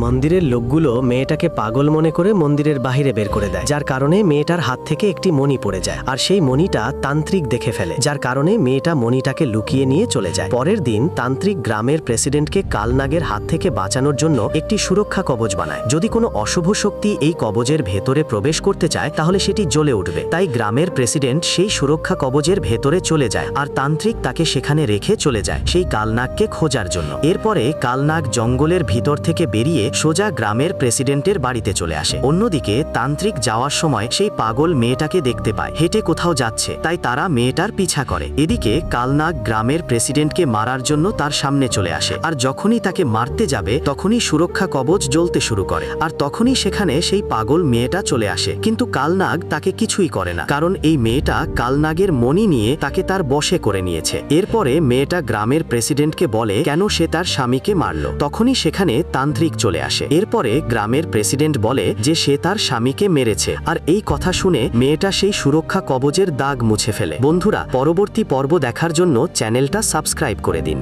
মন্দিরের লোকগুলো মেয়েটাকে পাগল মনে করে মন্দিরের বাহিরে বের করে দেয়, যার কারণে মেয়েটার হাত থেকে একটি মণি পড়ে যায়। আর সেই মণিটা তান্ত্রিক দেখে ফেলে, যার কারণে মেয়েটা মণিটাকে লুকিয়ে নিয়ে চলে যায়। পরের দিন তান্ত্রিক গ্রামের প্রেসিডেন্টকে কালনাগের হাত থেকে বাঁচানোর জন্য একটি সুরক্ষা কবচ বানায়। যদি কোনো অশুভ শক্তি এই কবচের ভেতরে প্রবেশ করতে চায় তাহলে সেটি জ্বলে উঠবে। তাই গ্রামের প্রেসিডেন্ট সেই সুরক্ষা কবচের ভেতরে চলে যায়, আর তান্ত্রিক তাকে সেখানে রেখে চলে যায় সেই কালনাগকে খোঁজার জন্য। এরপরে কালনাগ জঙ্গলের ভিতর থেকে বেরিয়ে সোজা গ্রামের প্রেসিডেন্টের বাড়িতে চলে আসে। অন্যদিকে তান্ত্রিক যাওয়ার সময় সেই পাগল মেয়েটাকে দেখতে পায় হেঁটে কোথাও যাচ্ছে, তাই তারা মেয়েটার পিছা করে। এদিকে কালনাগ গ্রামের প্রেসিডেন্টকে মারার জন্য তার সামনে চলে আসে, আর যখনই তাকে মারতে যাবে তখনই সুরক্ষা কবচ জ্বলতে শুরু করে, আর তখনই সেখানে সেই পাগল মেয়েটা চলে আসে। কিন্তু কালনাগ তাকে কিছুই করে না, কারণ এই মেয়েটা কালনাগের মণি নিয়ে তাকে তার বশে করে নিয়েছে। এরপরে মেয়েটা গ্রামের প্রেসিডেন্টকে বলে কেন সে তার স্বামীকে মারল। তখনই সেখানে তান্ত্রিক চলে আসে। এরপরে গ্রামের প্রেসিডেন্ট বলে যে সে তার স্বামীকে মেরেছে, আর এই কথা শুনে মেয়েটা সেই সুরক্ষা কবচের দাগ মুছে ফেলে। বন্ধুরা, পরবর্তী পর্ব দেখার জন্য চ্যানেলটা সাবস্ক্রাইব করে দিন।